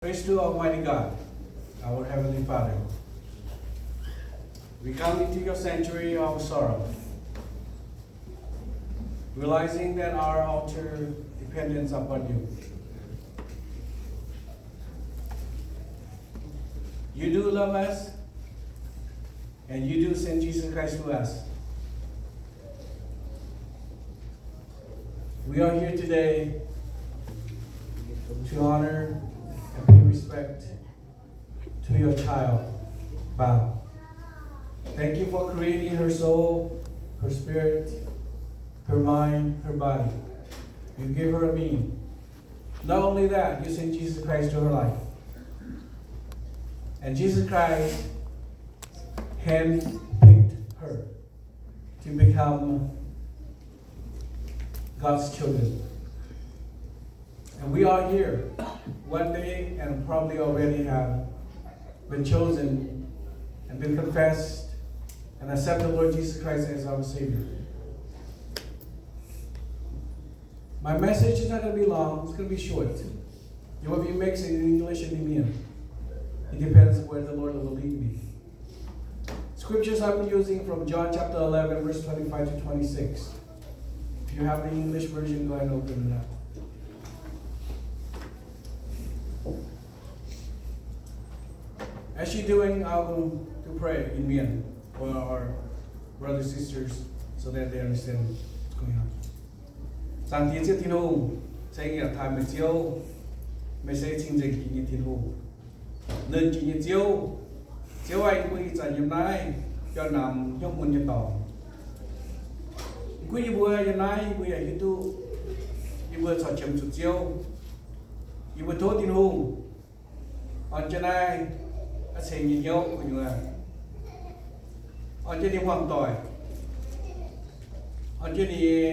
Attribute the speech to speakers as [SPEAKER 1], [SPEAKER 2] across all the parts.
[SPEAKER 1] Praise to Almighty God, our Heavenly Father. We come into your sanctuary of sorrow, realizing that our utter dependence upon you. You do love us, and you do send Jesus Christ to us. We are here today to honor and pay respect to your child, Bao. Thank you for creating her soul, her spirit, her mind, her body. You give her a being. Not only that, you sent Jesus Christ to her life. And Jesus Christ handpicked her to become God's children. And we are here one day and probably already have been chosen and been confessed and accept the Lord Jesus Christ as our Savior. My message is not going to be long, it's going to be short. It will be mixed in English and Iu-mienh. It depends where the Lord will lead me. Scriptures I'm using from John chapter 11, verse 25 to 26. If you have the English version, go ahead and open it up. As you're doing, I will to pray in Mien for our brothers and sisters so that they understand what's going on. Sang tiến thiên hùng, say nghĩa thay mình chiếu, mình sẽ chinh dịch như thiên hùng. Nên chỉ như chiếu anh quý trả nhiệm này cho nằm trong môn nhân tỏ. Quý bùa nhân này quý ấy tu, quý bùa sọ chấm chút chiếu, quý bùa thốt thiên hùng. On trên này sẽ nhìn nhau của chúng ta. On trên đi hoàng tỏi. On trên đi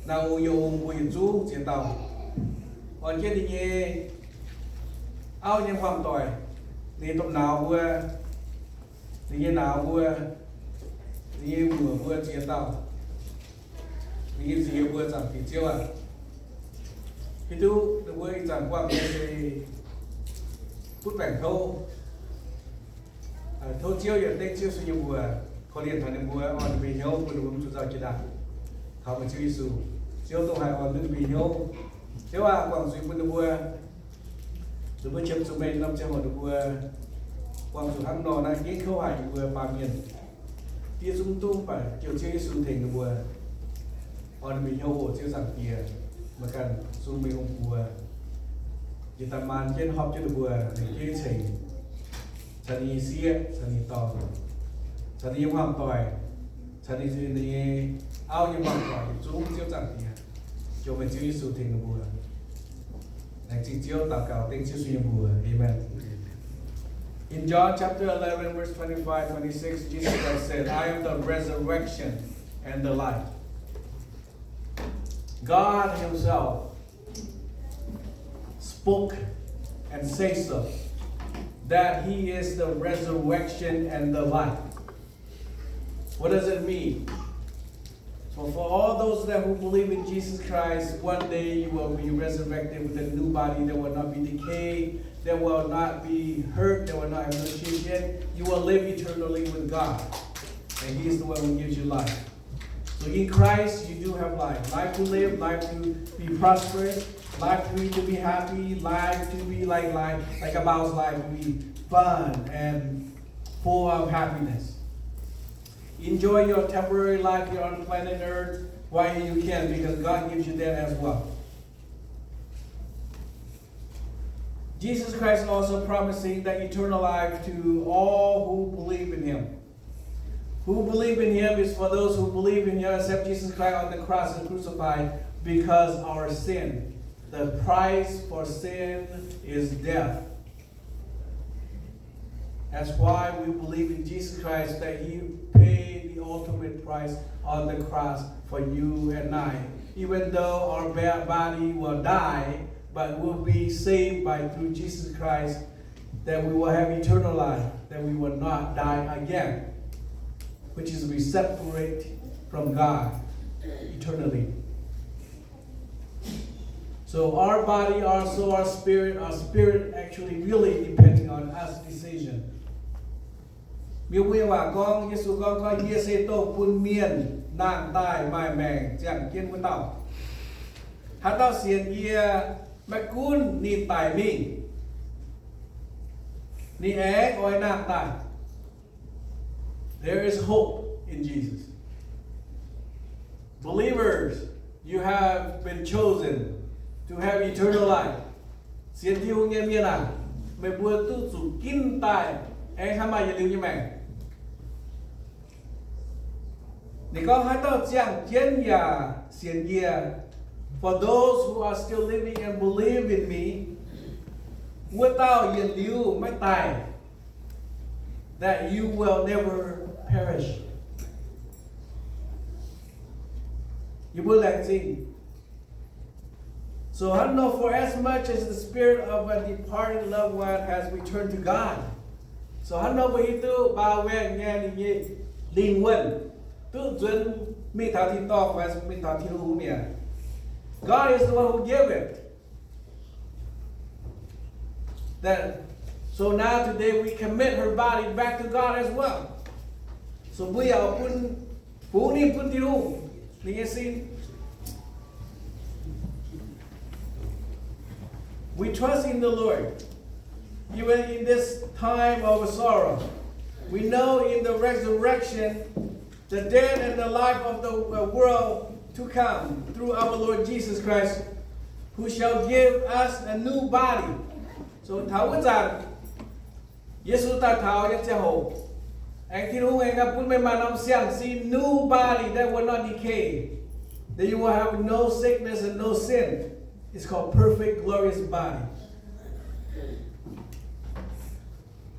[SPEAKER 1] nào dùng mùi chú chiến tàu. On trên đi nghe áo nhân hoàng tỏi. Đi tụm nào vừa, đi nghe nào vừa, đi nghe mùa vừa chiến tàu. Đi nghe gì vừa chẳng thì chiêu à. Khi tu được vừa chẳng quang thì phút bảnh thô. Thô chiêu hiện tích chiêu suy nhung vừa có liên thẳng đến vừa on bị nhau vừa đúng chủ giáo chỉ đạo thảo một chiêu Giêsu chiêu tông hài on được bị nhau chiêu à quảng duy vừa vừa rồi vừa chấm số mấy năm trăm một vừa quảng duy ăn nọ này những khâu hải vừa ba miền tia dung tung phải chiêu chiêu Giêsu thành vừa on bị nhau bộ chiêu giảng kia mà cần dung mấy ông vừa chỉ tầm màn trên họp cho được vừa để chia sẻฉันนี่เสียฉันนี่ต่อฉันนี่ความต่อยฉันนี่เอาอย่างความต่อยจุ้งเจียวจังเนี่ยโยเป็นชื่อสุเทงบัวแต่จริงเจียวตาเก่าเต็งชื่อสุยบัว Amen. In John chapter 11 verse 25-26 Jesus Christ said, I am the resurrection and the life. God himself spoke and said so, that he is the resurrection and the life. What does it mean? So for all those that who believe in Jesus Christ, one day you will be resurrected with a new body that will not be decayed, that will not be hurt, that will not have no change yet. You will live eternally with God. And he is the one who gives you life. So in Christ, you do have life. Life to live, life to be prosperous, life to be happy, life to be like a Bao's life to be fun and full of happiness. Enjoy your temporary life here on planet Earth while you can, because God gives you that as well. Jesus Christ also promising that eternal life to all who believe in him. Who believe in him is for those who believe in him, accept Jesus Christ on the cross and crucified because our sin. The price for sin is death. That's why we believe in Jesus Christ, that he paid the ultimate price on the cross for you and I. Even though our body will die, but we'll be saved through Jesus Christ, that we will have eternal life, that we will not die again, which is we separate from God eternally. So our body, our soul, our spirit actually really depending on us decision. Miêu miêu và con Giêsu con coi kia xe tô phun miên nàng tài mai mèng chẳng kiên quân tàu. Hát tao xiên kia mẹ cún ni tài mình ni é oi nàng tài. There is hope in Jesus. Believers, you have been chosen to have eternal life. Xiên tiêu nghe miên à mẹ bùa tu chủ kim tài é hàm ai lưu như mẹ. Để con hát tao chẳng kiên nhà xiên kia. For those who are still living and believe in me, without yin liu mai tai, that you will never perish. You will like see. So I know for as much as the spirit of a departed loved one has returned to God. So I know bởi tu ba quen nghe như linh quân, tu dân mi thảo thi to và mi thảo thi hú mẹ. God is the one who gave it. So now today we commit her body back to God as well. So bây giờ phú ni phun thi hú, nghe xin. We trust in the Lord, even in this time of sorrow. We know in the resurrection, the death and the life of the world to come through our Lord Jesus Christ, who shall give us a new body. So thảo quyết rằng, Giêsu ta thảo nhất cha hồ. Anh thiên hùng anh gặp quân mê mà nông xiang see new body that will not decay. That you will have no sickness and no sin. It's called perfect, glorious body.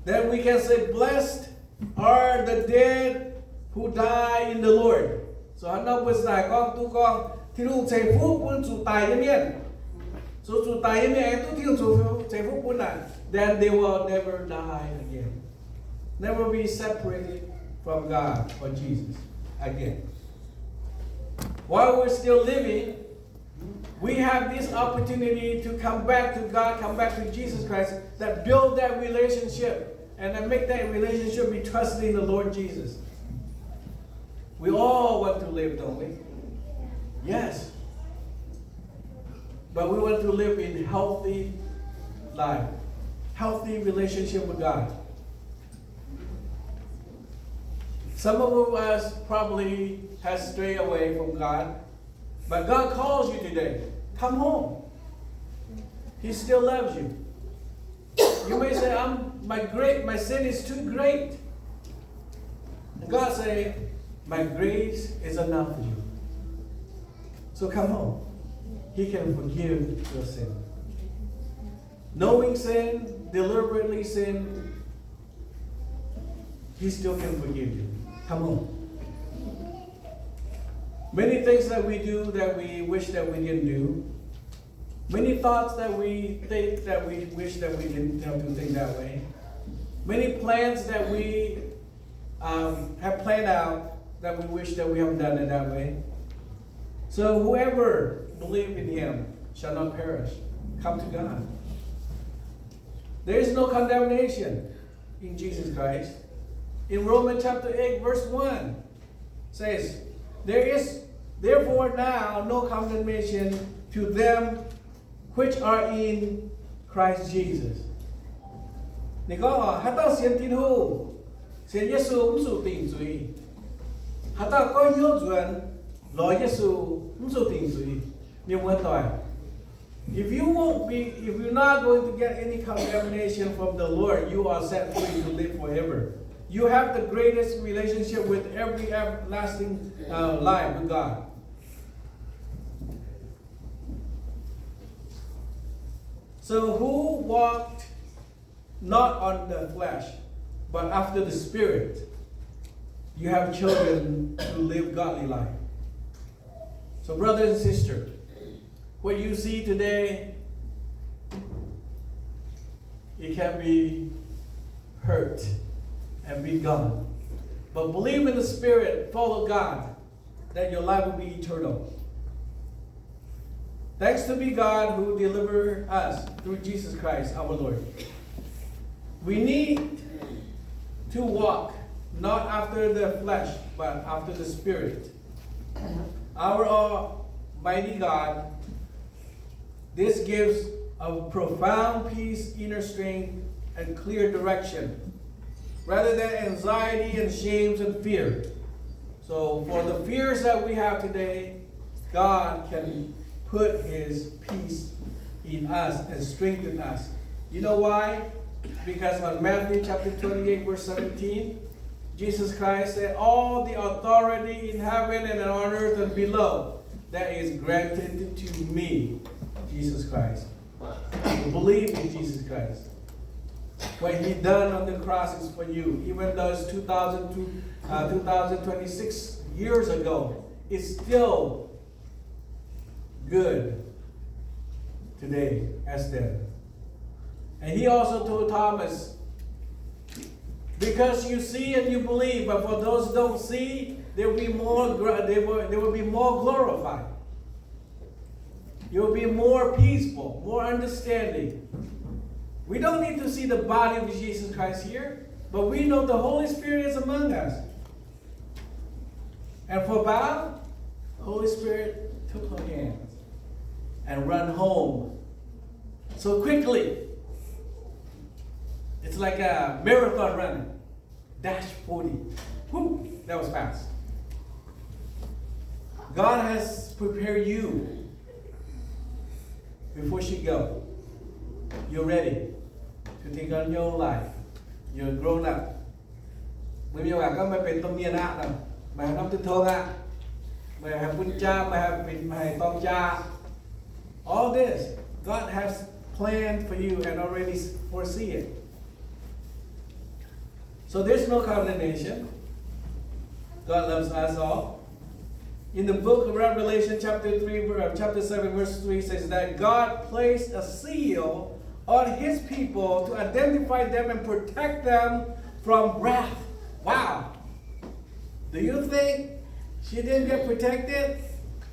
[SPEAKER 1] Then we can say, blessed are the dead who die in the Lord. So hắn đâu bây giờ con tu con thì lúc chạy phúc quân chủ tài như miền. So chủ tài như miền tu thiêu chủ chạy phúc quân này. Then they will never die again. Never be separated from God or Jesus again. While we're still living, we have this opportunity to come back to God, come back to Jesus Christ, that build that relationship and that make that relationship be trusted in the Lord Jesus. We all want to live, don't we? Yes. But we want to live in healthy life, healthy relationship with God. Some of us probably has strayed away from God, but God calls you today. Come home. He still loves you. You may say, my sin is too great. And God say, my grace is enough for you. So come home. He can forgive your sin. Knowing sin, deliberately sin, He still can forgive you. Come home. Many things that we do that we wish that we didn't do. Many thoughts that we think that we wish that we didn't have to think that way. Many plans that we have planned out that we wish that we haven't done it that way. So whoever believes in Him shall not perish. Come to God. There is no condemnation in Jesus Christ. In Romans chapter 8, verse 1 says, there is therefore now no condemnation to them which are in Christ Jesus. Thì có hát tao xiên tin hô, xiên Giêsu cũng sự tình duy. Hát tao có nhớ chuyện, nói Giêsu cũng sự tình duy. Nhưng mà thôi, if you're not going to get any condemnation from the Lord, you are set free to live forever. You have the greatest relationship with every everlasting life with God. So who walked not on the flesh, but after the Spirit, you have children to live godly life. So brothers and sisters, what you see today, it can be hurt and be gone. But believe in the Spirit, follow God, that your life will be eternal. Thanks to be God who delivered us through Jesus Christ our Lord. We need to walk not after the flesh, but after the Spirit. Our Almighty God, this gives a profound peace, inner strength, and clear direction, rather than anxiety and shame and fear. So for the fears that we have today, God can put His peace in us and strengthen us. You know why? Because on Matthew chapter 28, verse 17, Jesus Christ said, all the authority in heaven and on earth and below, that is granted to me, Jesus Christ. You believe in Jesus Christ. What He done on the cross is for you. Even though it's 2026 years ago, it's still good today as then. And He also told Thomas, because you see and you believe, but for those who don't see, they will be more glorified. You will be more peaceful, more understanding. We don't need to see the body of Jesus Christ here, but we know the Holy Spirit is among us. And for Bao, the Holy Spirit took her hands and ran home so quickly. It's like a marathon running. Dash 40. Whoo, that was fast. God has prepared you before she go. You're ready to take on your life. You're grown up. Bây giờ các bạnเป็นต้มเมียนะนะมาทำตัวทองอ่ะมาทำบุญจ้ามาเป็นมาต้มจ้า All this God has planned for you and already foresee it. So there's no condemnation. God loves us all. In the book of Revelation, chapter 7, verse 3 says that God placed a seal on His people to identify them and protect them from wrath. Wow. Do you think she didn't get protected?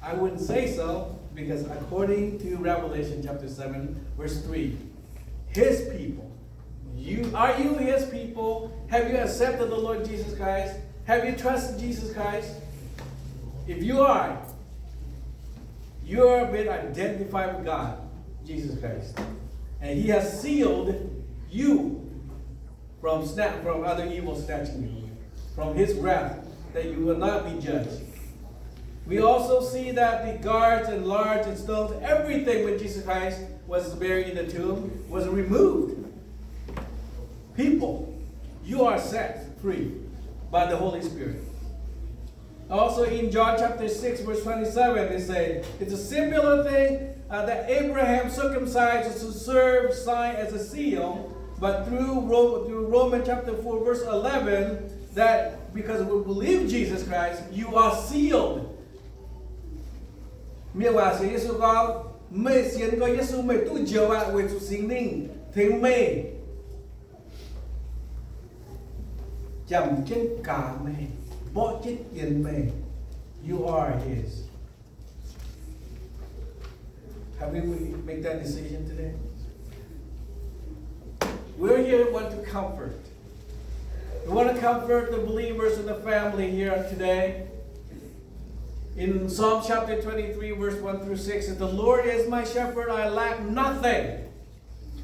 [SPEAKER 1] I wouldn't say so, because according to Revelation chapter 7, verse 3, His people. Are you His people? Have you accepted the Lord Jesus Christ? Have you trusted Jesus Christ? If you are, you have been identified with God, Jesus Christ. And He has sealed you from other evil snatching you, from His wrath, that you will not be judged. We also see that the guards and large and stones, everything when Jesus Christ was buried in the tomb, was removed. People, you are set free by the Holy Spirit. Also in John chapter 6, verse 27, it says, it's a similar thing that Abraham circumcised to serve sign as a seal, but through Romans chapter 4, verse 11, that because we believe Jesus Christ, you are sealed. Miêu hòa sĩ Giêsu có mê xiên có Giêsu mê tu chiều ạ về chủ sinh linh thế mê chầm trên cả mê bỏ chết tiền mê. You are His. Have we made that decision today? We're here to want to comfort. We want to comfort the believers and the family here today. In Psalm chapter 23, verse 1 through 6, it says, the Lord is my shepherd, I lack nothing.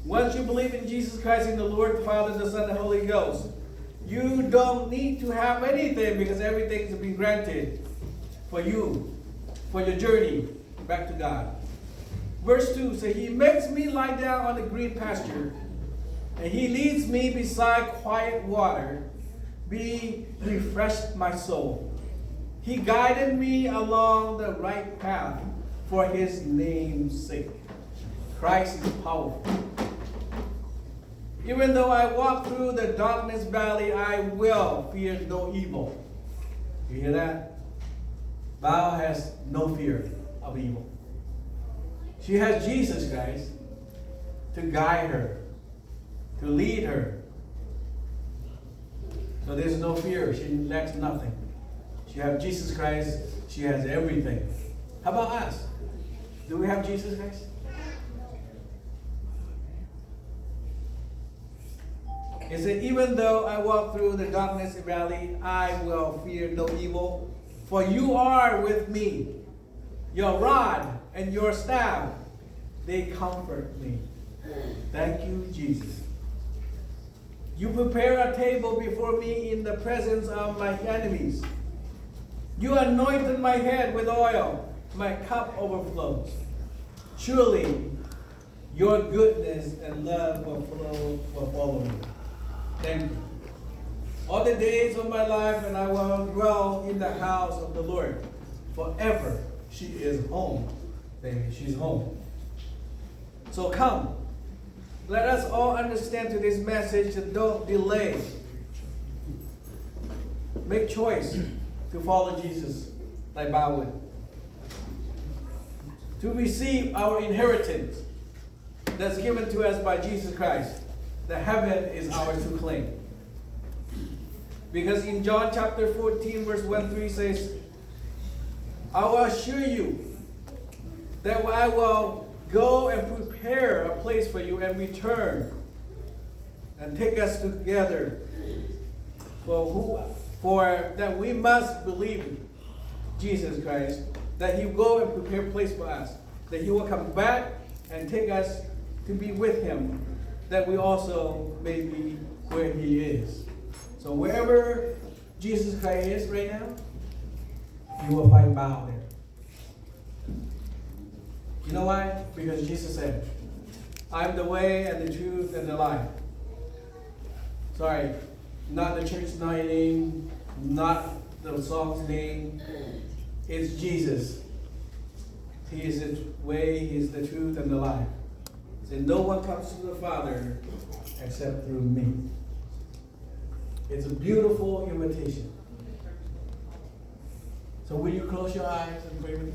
[SPEAKER 1] Once you believe in Jesus Christ, in the Lord, the Father, the Son, and the Holy Ghost, you don't need to have anything because everything has been granted for you, for your journey back to God. Verse 2 says, He makes me lie down on the green pasture, and He leads me beside quiet water. Be refreshed my soul. He guided me along the right path for His name's sake. Christ is powerful. Even though I walk through the darkness valley, I will fear no evil. You hear that? Bao has no fear of evil. She has Jesus Christ to guide her, to lead her. So there's no fear. She lacks nothing. She has Jesus Christ. She has everything. How about us? Do we have Jesus Christ? It said, even though I walk through the darkness valley, I will fear no evil, for you are with me. Your rod and your staff, they comfort me. Thank you, Jesus. You prepare a table before me in the presence of my enemies. You anointed my head with oil. My cup overflows. Surely your goodness and love will follow me. Thank you. All the days of my life, and I will dwell in the house of the Lord forever. She is home. She's home. So come. Let us all understand today's message and don't delay. Make choice to follow Jesus like Bao. To receive our inheritance that's given to us by Jesus Christ. The heaven is ours to claim. Because in John chapter 14 verse 1-3 says, I will assure you that I will go and prepare a place for you and return and take us together for that we must believe Jesus Christ, that he will go and prepare a place for us, that he will come back and take us to be with him, that we also may be where he is. So wherever Jesus Christ is right now, you will find Bao there. You know why? Because Jesus said, I am the way and the truth and the life. Sorry, not the church name, not the song's name. It's Jesus. He is the way, he is the truth and the life. So no one comes to the Father except through me. It's a beautiful invitation. So will you close your eyes and pray with me?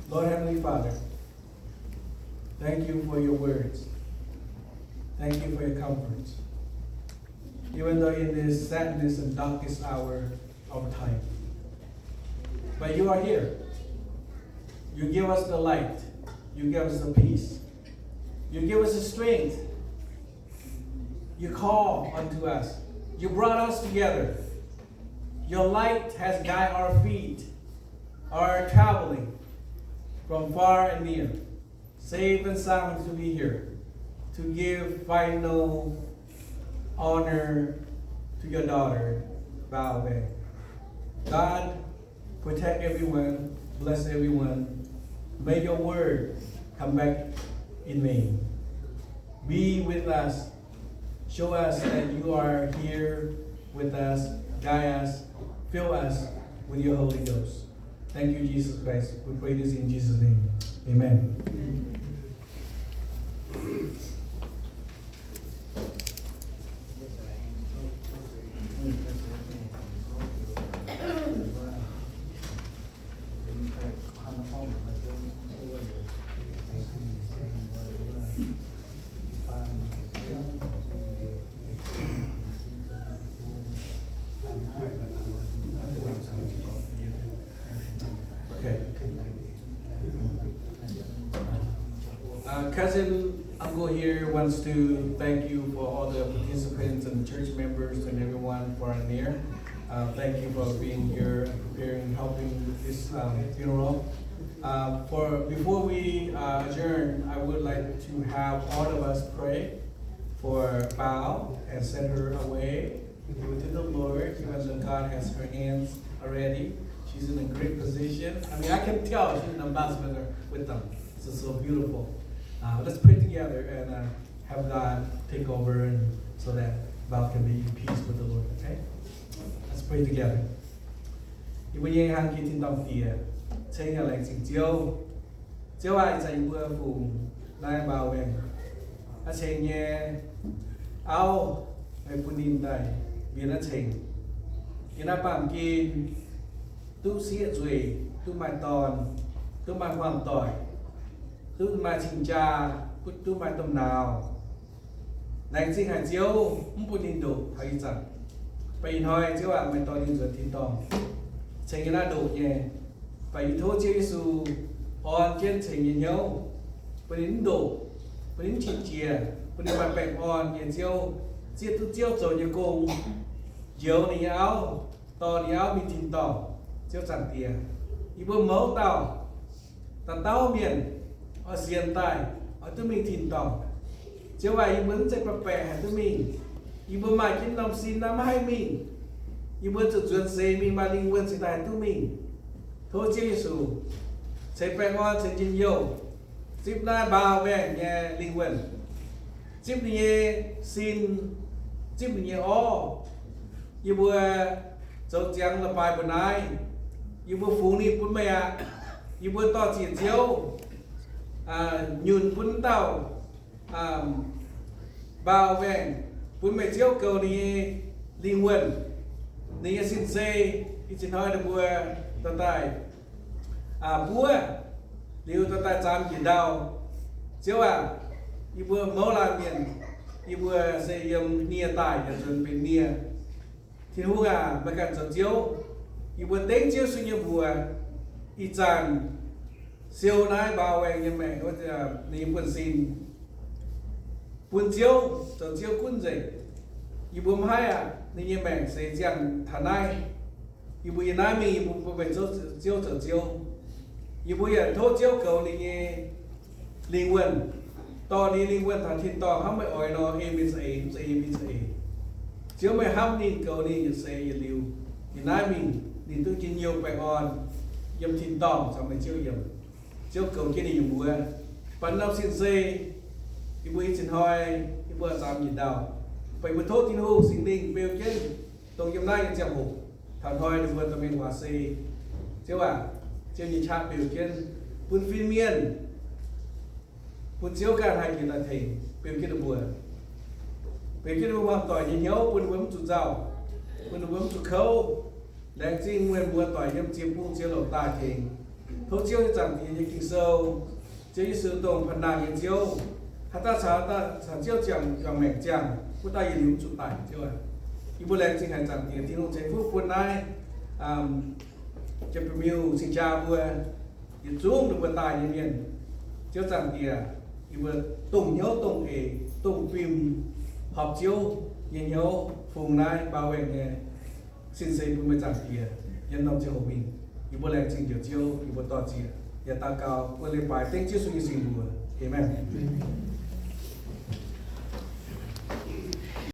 [SPEAKER 1] Lord Heavenly Father, thank you for your words. Thank you for your comforts. Even though in this sadness and darkest hour of time. But you are here. You give us the light. You give us the peace. You give us the strength. You call unto us. You brought us together. Your light has guided our feet, our traveling from far and near, safe and sound to be here, to give final honor to your daughter, Bao. God, protect everyone, bless everyone. May your word come back in vain. Be with us. Show us that you are here with us. Guide us. Fill us with your Holy Ghost. Thank you, Jesus Christ. We pray this in Jesus' name. Amen. Cousin Uncle here wants to thank you for all the participants and church members and everyone for and near. Thank you for being here and preparing, helping with this funeral. Before we adjourn, I would like to have all of us pray for Bao and send her away to the Lord, even though God has her hands already. She's in a great position. I mean, I can tell she's an ambassador with them. It's so beautiful. Let's pray together and have God take over, and so that Bao can be in peace with the Lord. Okay? Let's pray together. Iu-mienh hang tin tông tìa, xây nhà lành xình chiếu ai dành mưa phù, nai Bao về, xây nhẹ, áo, ai phụ nín đầy, biến nó chỉnh, cái nó bằng kim, tu sĩ rồi, tu mai tòn, tu mai hoàng tỏi. Tu mai chinh cha, tu mai tôm nào. Nành sinh hải chiếu, phụ nín đủ, thấy rằng. Vậy thôi, chứ bạn mình to nín rồi thiên tòng. Chạy cái nó đủ nhẹ. Vậy thô chiếu Giêsu, on trên thành nhìn nhau bên đến độ bên đến thịt chìa bên đến bài bẹn on nhìn chiêu chia tu chiêu rồi như cùng chiều này áo to này áo mình thìn tỏ chiêu chẳng tiền đi bơm máu tàu tàu miền ở xiên tài ở tụi mình thìn tỏ chiêu vậy muốn chạy bạc bẹ hả tụi mình đi bơm mai trên lòng xin năm hai mình đi bơm tự duyên xe mình mà linh quân sẽ tài tụi mình thôi chiêu Giêsu sẽ bẹn on sẽ nhìn nhiều zip na bao về nhà linh quân zip đi xin zip đi o như bữa dấu trắng là bài bữa nay như bữa phú ni bún mẹ như bữa to chỉ chiếu nhún bún tàu bao về bún mẹ chiếu cầu đi linh quân đi xin xe đi xin hỏi là bữa tao tài bữa liu tao tài chạm chỉ đầu chiếu như bữa máu là miền như bữa xây nia tài để chuẩn bị nia thì hú mà cần cho chiếu như bữa đánh chiếu suy như bữa y chàng siêu nái bao về như mẹ có thể niệm quân xin quân chiếu cho chiếu quân gì như bữa hai như mẹ sẽ chẳng thà nai như bữa nái mình bữa về chiếu cho chiếu như bữa thốt chiếu cầu như linh quân to đi linh quân thằng thiên to không phải ỏi nó em bị say chiếu mày ham nhìn cầu đi như xe như liu thì nãy mình nhìn tôi chỉ nhiều bài on dầm thìn tỏng xong rồi chiếu cầu kia đi dùng bữa bắn năm xin xe thì bữa xin hỏi thì bữa làm nhìn đầu phải bữa thốt tin hô xin đình bêu chứ tôi dầm nay như chèo hủ thằng hỏi thì bữa tụi mình hòa xe chiếu nhìn chạm bêu chứ bún fin-Miên bún chiếu cả hai cái là thỉnh bêu chứ được bữa về cái đồ hoàn tỏi nhìn nhau buồn bấm tụt dầu buồn bấm tụt khâu đang xin nguyên buồn tỏi nhâm chiếm buông chiếu lẩu tài thì thấu chiếu chẳng thì như kinh sâu chiếu như sự tổng phần nàng nhìn chiếu hắn ta sản chiếu chẳng mẹ chẳng của ta nhìn đúng trụ tải chiếu như buồn lên xin hành chẳng thì thiên hôn chế phúc buồn này chụp miêu xin chào buồn nhìn xuống được buồn tài nhìn miền chiếu chẳng thì buồn tổng nhớ tổng ế tổng phim họp chiếu nhìn nhau phùng nai bao về nghề xin xây bùi chẳng kia nhân lòng chiếu hồ mình như bố lệnh trình chiếu như bố tỏ chia nhà ta cao bố lệnh bài tên chiếu suy nghĩ bùa amen